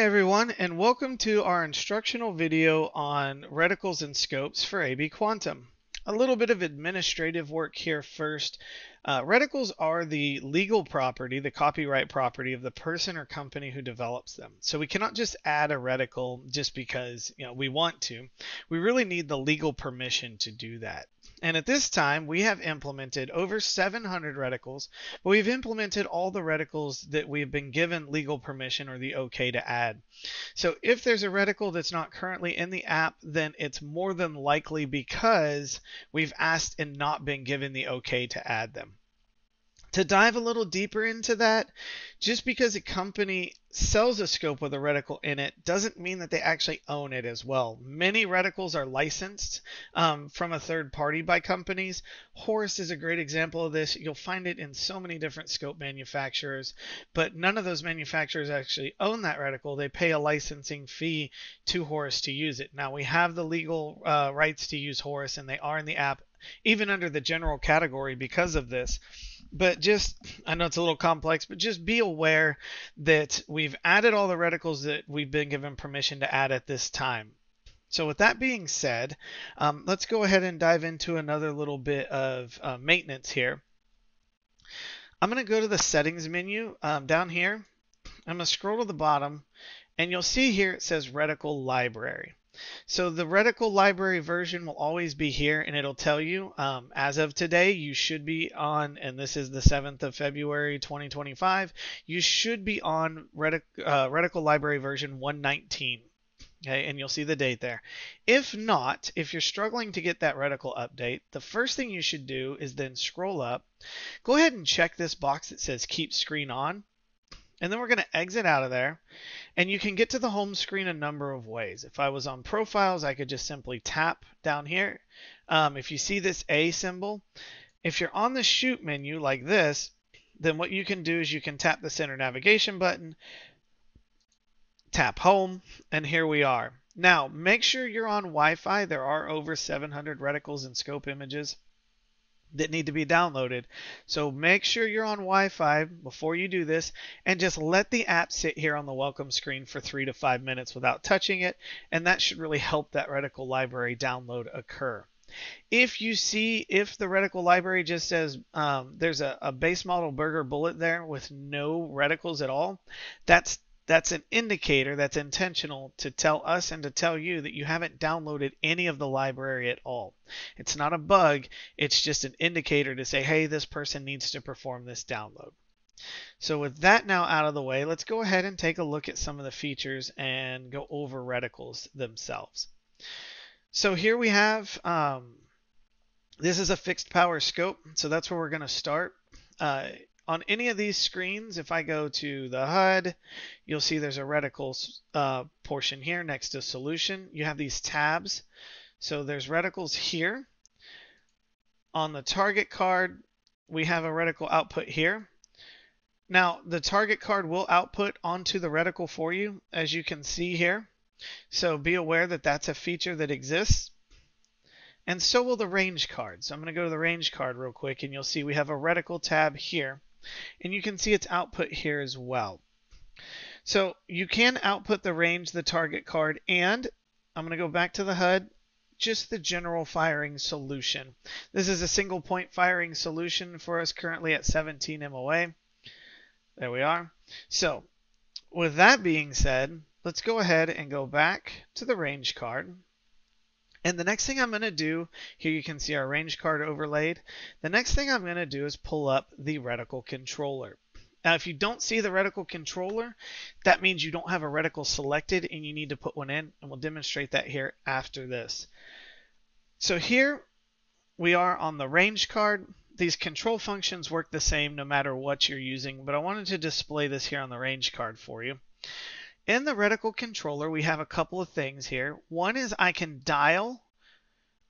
Hi everyone, and welcome to our instructional video on reticles and scopes for AB Quantum. A little bit of administrative work here first. Reticles are the legal property, the copyright property of the person or company who develops them. So we cannot just add a reticle just because we want to. We really need the legal permission to do that. And at this time, we have implemented over 700 reticles, but we've implemented all the reticles that we've been given legal permission or the OK to add. So if there's a reticle that's not currently in the app, then it's more than likely because we've asked and not been given the OK to add them. To dive a little deeper into that, just because a company sells a scope with a reticle in it doesn't mean that they actually own it as well. Many reticles are licensed from a third party by companies. Horus is a great example of this. You'll find it in so many different scope manufacturers, but none of those manufacturers actually own that reticle. They pay a licensing fee to Horus to use it. Now we have the legal rights to use Horus, and they are in the app, even under the general category because of this. But I know it's a little complex, but just be aware that we've added all the reticles that we've been given permission to add at this time. So with that being said, let's go ahead and dive into another little bit of maintenance here. I'm going to go to the settings menu down here. I'm going to scroll to the bottom, and you'll see here it says reticle library. So the reticle library version will always be here, and it'll tell you as of today you should be on, and this is the 7th of February 2025, you should be on reticle library version 119. Okay, and you'll see the date there. If not, if you're struggling to get that reticle update, the first thing you should do is then scroll up, go ahead and check this box that says keep screen on. And then we're going to exit out of there, and you can get to the home screen a number of ways. If I was on profiles, I could just simply tap down here. If you see this A symbol, if you're on the shoot menu like this, then what you can do is you can tap the center navigation button, tap home, and here we are. Now, make sure you're on Wi-Fi. There are over 700 reticles and scope images that need to be downloaded. So make sure you're on Wi-Fi before you do this, and just let the app sit here on the welcome screen for 3 to 5 minutes without touching it, and that should really help that reticle library download occur. If the reticle library just says there's a base model burger bullet there with no reticles at all, that's an indicator that's intentional to tell us and to tell you that you haven't downloaded any of the library at all. It's not a bug, it's just an indicator to say, hey, this person needs to perform this download. So with that now out of the way, let's go ahead and take a look at some of the features and go over reticles themselves. So here we have, this is a fixed power scope, so that's where we're going to start. On any of these screens, if I go to the HUD, you'll see there's a reticles portion here next to solution. You have these tabs. So there's reticles here. On the target card, we have a reticle output here. Now, the target card will output onto the reticle for you, as you can see here. So be aware that that's a feature that exists. And so will the range card. So I'm going to go to the range card real quick, and you'll see we have a reticle tab here. And you can see its output here as well. So you can output the range, the target card, and I'm going to go back to the HUD, just the general firing solution. This is a single point firing solution for us currently at 17 MOA. There we are. So with that being said, let's go ahead and go back to the range card. And the next thing I'm going to do, here you can see our range card overlaid. The next thing I'm going to do is pull up the reticle controller. Now, if you don't see the reticle controller, that means you don't have a reticle selected and you need to put one in, and we'll demonstrate that here after this. So here we are on the range card. These control functions work the same no matter what you're using, but I wanted to display this here on the range card for you. In the reticle controller, we have a couple of things here. One is I can dial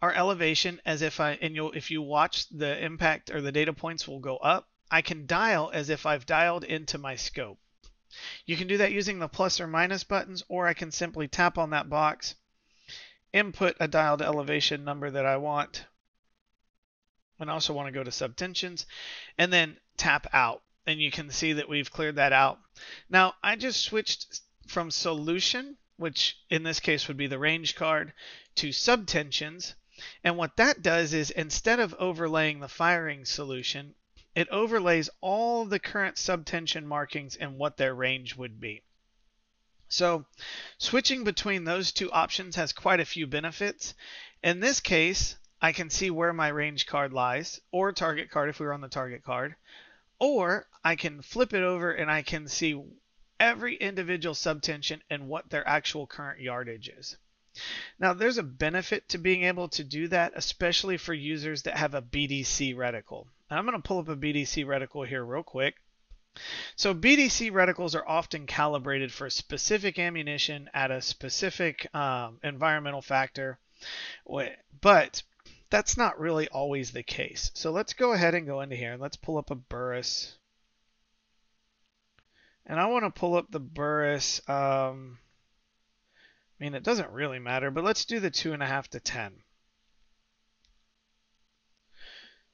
our elevation as if if you watch, the impact or the data points will go up. I can dial as if I've dialed into my scope. You can do that using the plus or minus buttons, or I can simply tap on that box, input a dialed elevation number that I want, and I also want to go to subtensions, and then tap out. And you can see that we've cleared that out. Now, I just switched from solution, which in this case would be the range card, to subtensions. And what that does is instead of overlaying the firing solution, it overlays all the current subtension markings and what their range would be. So switching between those two options has quite a few benefits. In this case, I can see where my range card lies, or target card if we were on the target card, or I can flip it over and I can see every individual subtension and what their actual current yardage is. Now, there's a benefit to being able to do that, especially for users that have a BDC reticle. And I'm going to pull up a BDC reticle here real quick. So BDC reticles are often calibrated for specific ammunition at a specific environmental factor, but that's not really always the case. So let's go ahead and go into here and let's pull up a Burris. And I want to pull up the Burris. I mean, it doesn't really matter, but let's do the 2.5 to 10.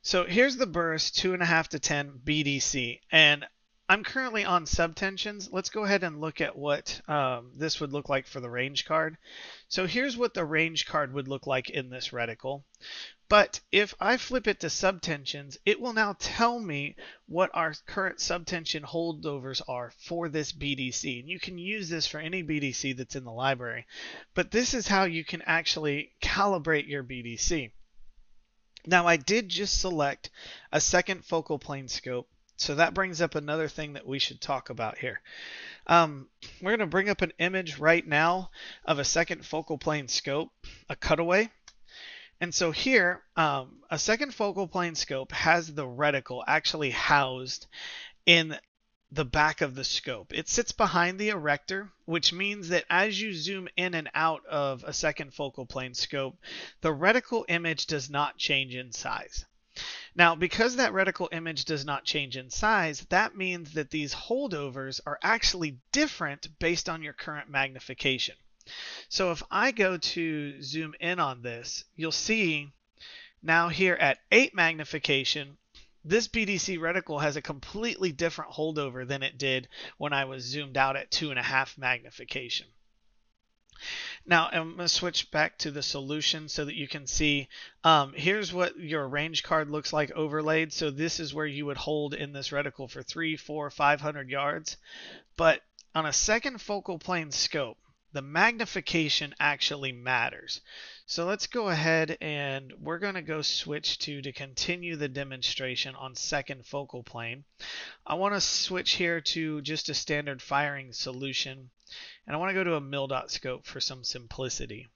So here's the Burris 2.5 to 10 BDC, and I'm currently on subtensions. Let's go ahead and look at what this would look like for the range card. So here's what the range card would look like in this reticle. But if I flip it to subtensions, it will now tell me what our current subtension holdovers are for this BDC. And you can use this for any BDC that's in the library. But this is how you can actually calibrate your BDC. Now, I did just select a second focal plane scope. So that brings up another thing that we should talk about here. We're going to bring up an image right now of a second focal plane scope, a cutaway. And so here, a second focal plane scope has the reticle actually housed in the back of the scope. It sits behind the erector, which means that as you zoom in and out of a second focal plane scope, the reticle image does not change in size. Now, because that reticle image does not change in size, that means that these holdovers are actually different based on your current magnification. So if I go to zoom in on this, you'll see now here at 8 magnification, this BDC reticle has a completely different holdover than it did when I was zoomed out at 2.5 magnification. Now, I'm going to switch back to the solution so that you can see here's what your range card looks like overlaid. So this is where you would hold in this reticle for 300, 400, 500 yards. But on a second focal plane scope, the magnification actually matters. So let's go ahead and we're going to go switch to continue the demonstration on second focal plane. I want to switch here to just a standard firing solution. And I want to go to a mil-dot scope for some simplicity.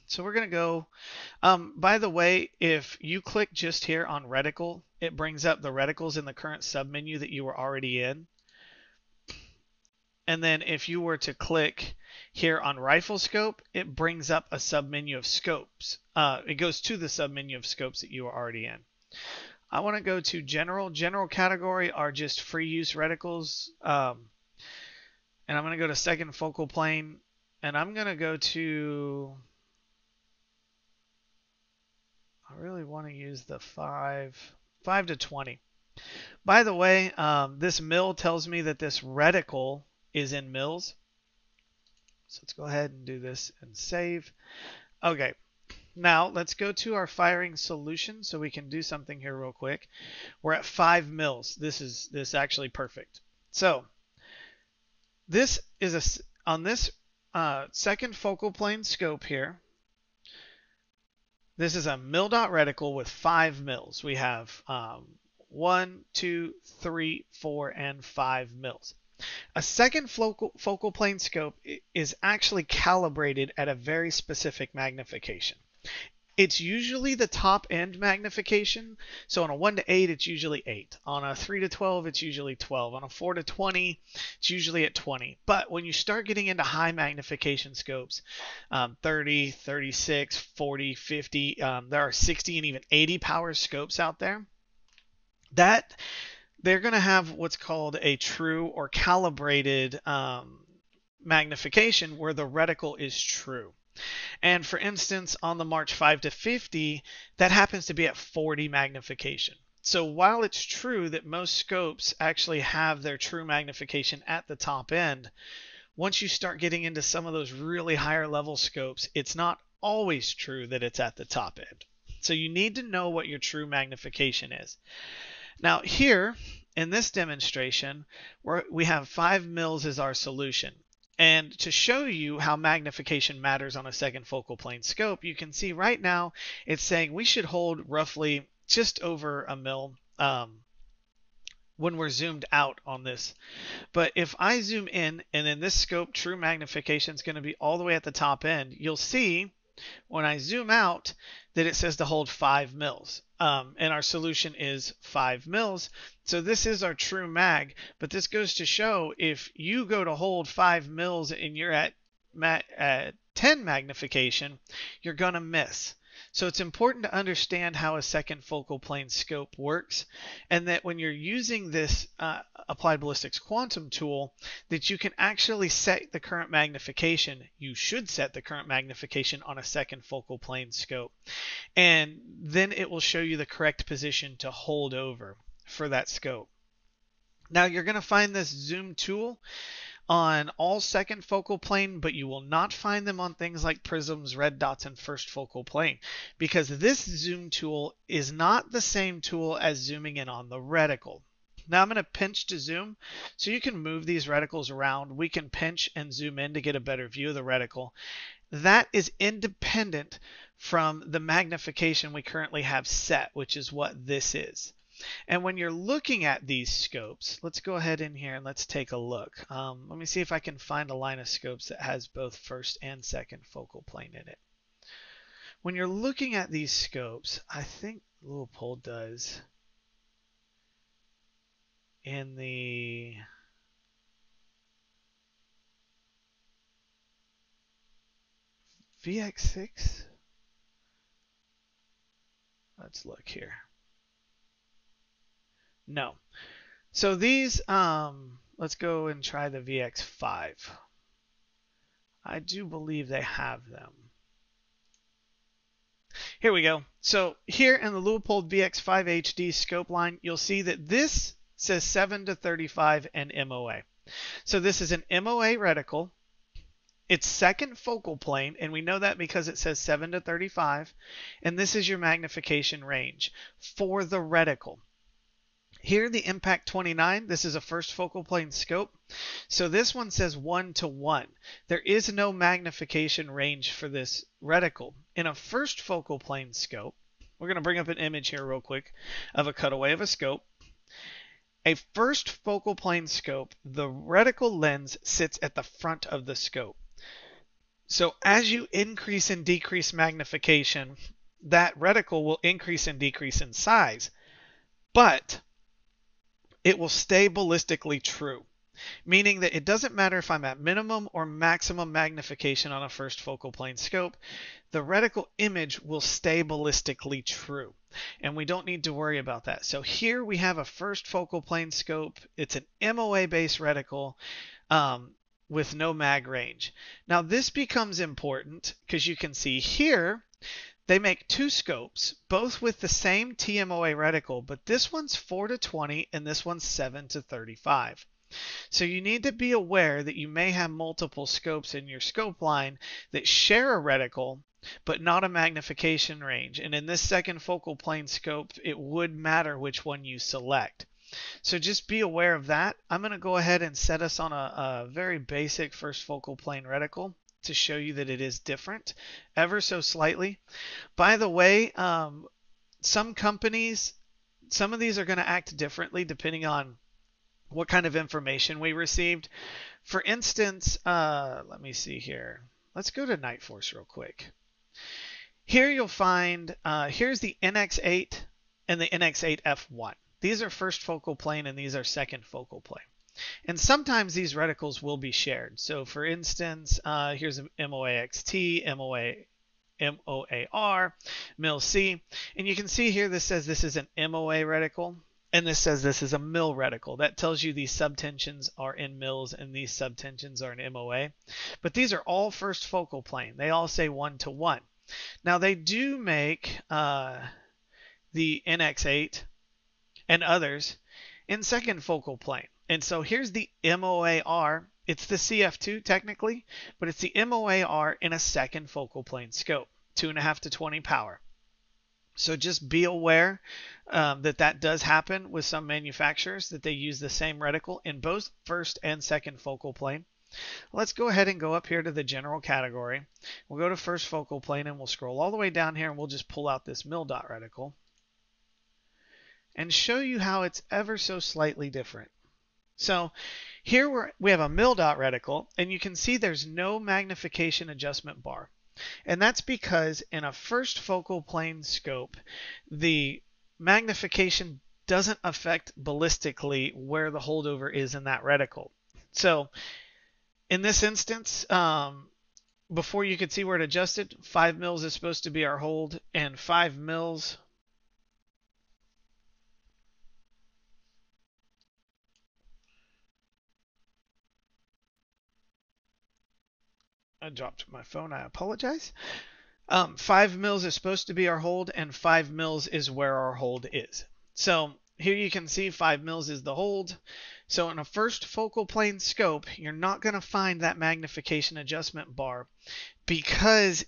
So we're going to go, by the way, if you click just here on reticle, it brings up the reticles in the current submenu that you were already in. And then if you were to click here on rifle scope, it brings up a submenu of scopes. It goes to the submenu of scopes that you are already in. I want to go to general. General category are just free use reticles. And I'm going to go to second focal plane, and I'm going to go to, I really want to use the 5 to 20. By the way, this mil tells me that this reticle is in mils. So let's go ahead and do this and save. Okay, now let's go to our firing solution so we can do something here real quick. We're at 5 mils. This is actually perfect. So this is on this second focal plane scope here. This is a mil-dot reticle with 5 mils. We have 1, 2, 3, 4, and 5 mils. A second focal plane scope is actually calibrated at a very specific magnification. It's usually the top end magnification. So on a 1 to 8, it's usually 8. On a 3 to 12, it's usually 12. On a 4 to 20, it's usually at 20. But when you start getting into high magnification scopes, 30, 36, 40, 50, there are 60 and even 80 power scopes out there. That they're going to have what's called a true or calibrated magnification where the reticle is true. And for instance, on the March 5 to 50, that happens to be at 40 magnification. So while it's true that most scopes actually have their true magnification at the top end, Once you start getting into some of those really higher level scopes, it's not always true that it's at the top end. So you need to know what your true magnification is. Now here in this demonstration, we have 5 mils as our solution. And to show you how magnification matters on a second focal plane scope, you can see right now it's saying we should hold roughly just over a mil when we're zoomed out on this. But if I zoom in, and in this scope, true magnification is going to be all the way at the top end, you'll see when I zoom out that it says to hold 5 mils. And our solution is 5 mils. So this is our true mag, but this goes to show if you go to hold 5 mils and you're at 10 magnification, you're going to miss. So it's important to understand how a second focal plane scope works, and that when you're using this Applied Ballistics Quantum tool, that you can actually set the current magnification. You should set the current magnification on a second focal plane scope, and then it will show you the correct position to hold over for that scope. Now you're going to find this zoom tool on all second focal plane, but you will not find them on things like prisms, red dots, and first focal plane, because this zoom tool is not the same tool as zooming in on the reticle. Now I'm going to pinch to zoom, so you can move these reticles around. We can pinch and zoom in to get a better view of the reticle. That is independent from the magnification we currently have set, which is what this is. And when you're looking at these scopes, let's go ahead in here and let's take a look. Let me see if I can find a line of scopes that has both first and second focal plane in it. When you're looking at these scopes, I think Leupold does in the VX6. Let's look here. No. So these, let's go and try the VX5. I do believe they have them. Here we go. So here in the Leupold VX5 HD scope line, you'll see that this says 7 to 35 and MOA. So this is an MOA reticle. It's second focal plane, and we know that because it says 7 to 35. And this is your magnification range for the reticle. Here, the Impact 29, this is a first focal plane scope. So this one says 1 to 1. There is no magnification range for this reticle. In a first focal plane scope, we're going to bring up an image here real quick of a cutaway of a scope. A first focal plane scope, the reticle lens sits at the front of the scope. So as you increase and decrease magnification, that reticle will increase and decrease in size. But it will stay ballistically true, meaning that it doesn't matter if I'm at minimum or maximum magnification on a first focal plane scope, the reticle image will stay ballistically true, and we don't need to worry about that. So here we have a first focal plane scope. It's an MOA based reticle with no mag range. Now this becomes important because you can see here they make two scopes, both with the same TMOA reticle, but this one's 4 to 20 and this one's 7 to 35. So you need to be aware that you may have multiple scopes in your scope line that share a reticle, but not a magnification range. And in this second focal plane scope, it would matter which one you select. So just be aware of that. I'm going to go ahead and set us on a very basic first focal plane reticle to show you that it is different ever so slightly. By the way, some companies, some of these are going to act differently depending on what kind of information we received. For instance, let me see here. Let's go to Night Force real quick. Here you'll find, here's the NX8 and the NX8F1. These are first focal plane and these are second focal plane. And sometimes these reticles will be shared. So for instance, here's an MOAXT, MOAR, MIL-C. And you can see here this says this is an MOA reticle, and this says this is a MIL reticle. That tells you these subtensions are in mils and these subtensions are in MOA. But these are all first focal plane. They all say 1 to 1. Now they do make the NX8 and others in second focal plane. And so here's the MOAR. It's the CF2 technically, but it's the MOAR in a second focal plane scope, 2.5 to 20 power. So just be aware that does happen with some manufacturers, that they use the same reticle in both first and second focal plane. Let's go ahead and go up here to the general category. We'll go to first focal plane and we'll scroll all the way down here and we'll just pull out this mil dot reticle and show you how it's ever so slightly different. So here we have a mil dot reticle, and you can see there's no magnification adjustment bar. And that's because in a first focal plane scope, the magnification doesn't affect ballistically where the holdover is in that reticle. So in this instance, before you could see where it adjusted, 5 mils is supposed to be our hold, and 5 mils I dropped my phone, I apologize. 5 mils is supposed to be our hold, and 5 mils is where our hold is. So here you can see 5 mils is the hold. So in a first focal plane scope, you're not going to find that magnification adjustment bar because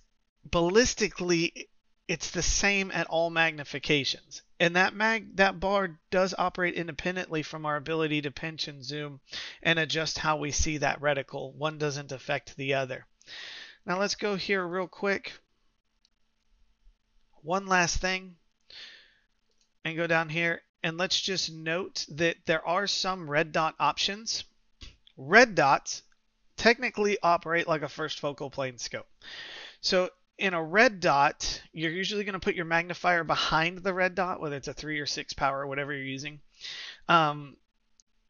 ballistically it's the same at all magnifications. And that bar does operate independently from our ability to pinch and zoom and adjust how we see that reticle. One doesn't affect the other. Now let's go here real quick. One last thing, and go down here, and let's just note that there are some red dot options. Red dots technically operate like a first focal plane scope. So in a red dot, you're usually going to put your magnifier behind the red dot, whether it's a 3 or 6 power or whatever you're using.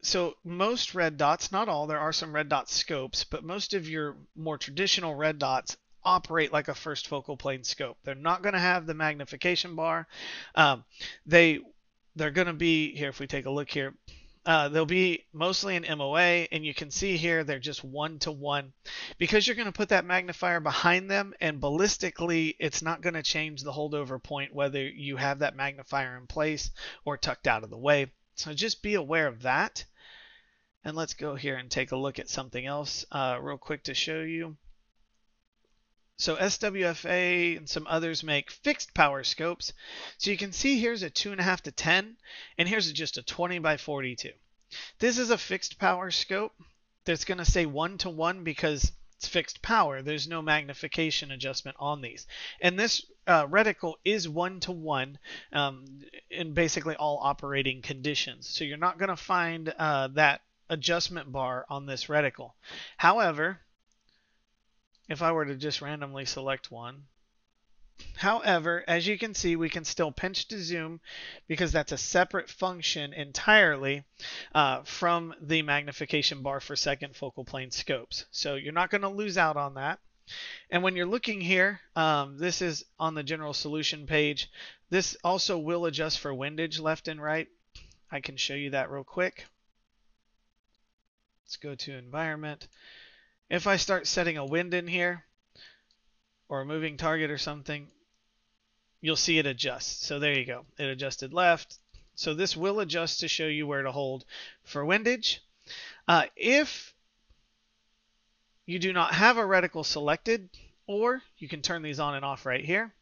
So most red dots, not all, there are some red dot scopes, but most of your more traditional red dots operate like a first focal plane scope. They're not going to have the magnification bar. They're going to be, here if we take a look here, they'll be mostly an MOA, and you can see here they're just 1-to-1 because you're going to put that magnifier behind them, and ballistically it's not going to change the holdover point whether you have that magnifier in place or tucked out of the way. So just be aware of that. And let's go here and take a look at something else real quick to show you. So SWFA and some others make fixed power scopes. So you can see here's a 2.5 to 10, and here's just a 20 by 42. This is a fixed power scope that's going to say 1-to-1 because it's fixed power. There's no magnification adjustment on these. And this reticle is 1-to-1 in basically all operating conditions. So you're not going to find that adjustment bar on this reticle. However, if I were to just randomly select one, however, as you can see, we can still pinch to zoom because that's a separate function entirely from the magnification bar for second focal plane scopes. So you're not going to lose out on that. And when you're looking here, this is on the general solution page. This also will adjust for windage left and right. I can show you that real quick. Let's go to environment. If I start setting a wind in here or a moving target or something, you'll see it adjust. So there you go. It adjusted left. So this will adjust to show you where to hold for windage. If you do not have a reticle selected, or you can turn these on and off right here.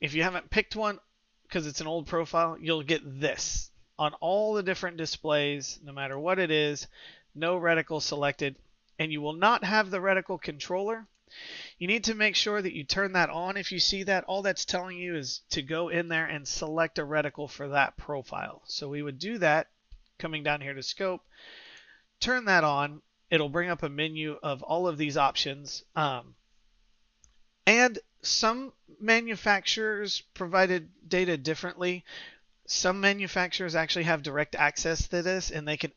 If you haven't picked one because it's an old profile, you'll get this on all the different displays, no matter what it is, no reticle selected, and you will not have the reticle controller. You need to make sure that you turn that on. If you see that, all that's telling you is to go in there and select a reticle for that profile. So we would do that, coming down here to scope, turn that on. It'll bring up a menu of all of these options. And some manufacturers provided data differently. Some manufacturers actually have direct access to this, and they can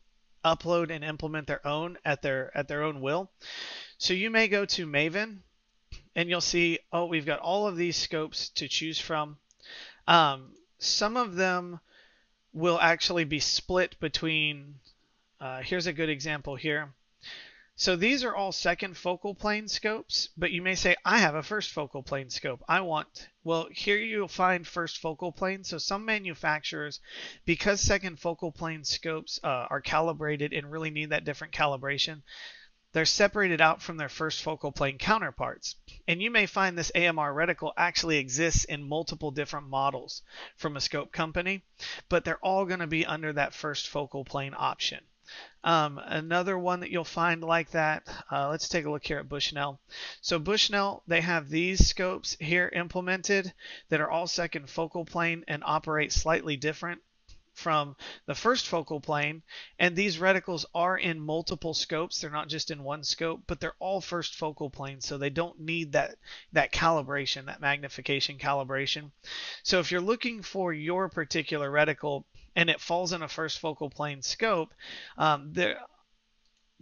upload and implement their own at their own will. So you may go to Maven and you'll see, oh, we've got all of these scopes to choose from. Some of them will actually be split between, here's a good example here. So these are all second focal plane scopes, but you may say, I have a first focal plane scope. Well, here you'll find first focal plane. So some manufacturers, because second focal plane scopes are calibrated and really need that different calibration, they're separated out from their first focal plane counterparts. And you may find this AMR reticle actually exists in multiple different models from a scope company, but they're all going to be under that first focal plane option. Another one that you'll find like that, let's take a look here at Bushnell. So Bushnell, they have these scopes here implemented that are all second focal plane and operate slightly different from the first focal plane, and these reticles are in multiple scopes. They're not just in one scope, but they're all first focal plane, so they don't need that calibration, that magnification calibration. So if you're looking for your particular reticle and it falls in a first focal plane scope, the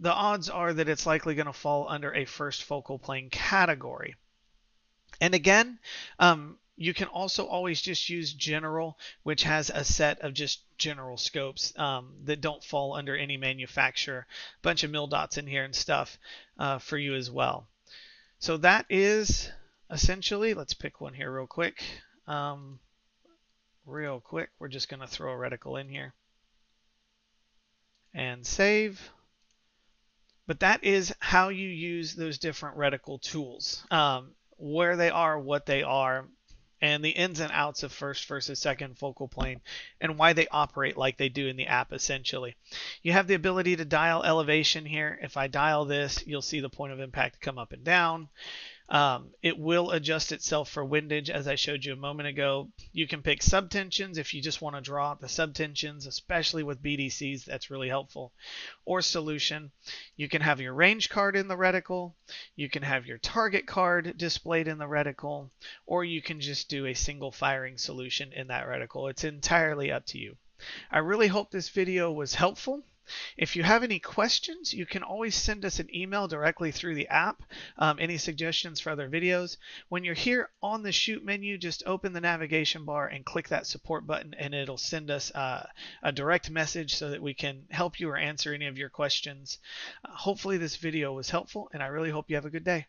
odds are that it's likely going to fall under a first focal plane category. And again, you can also always just use general, which has a set of just general scopes that don't fall under any manufacturer. A bunch of mil dots in here and stuff for you as well. So that is essentially, let's pick one here real quick. We're just going to throw a reticle in here and save. But that is how you use those different reticle tools, where they are, what they are, and the ins and outs of first versus second focal plane, and why they operate like they do in the app essentially. You have the ability to dial elevation here. If I dial this, you'll see the point of impact come up and down. It will adjust itself for windage, as I showed you a moment ago. You can pick subtensions if you just want to draw out the subtensions, especially with BDCs. That's really helpful. Or solution. You can have your range card in the reticle. You can have your target card displayed in the reticle, or you can just do a single firing solution in that reticle. It's entirely up to you. I really hope this video was helpful. If you have any questions, you can always send us an email directly through the app. Any suggestions for other videos. When you're here on the shoot menu, just open the navigation bar and click that support button, and it'll send us a direct message so that we can help you or answer any of your questions. Hopefully this video was helpful, and I really hope you have a good day.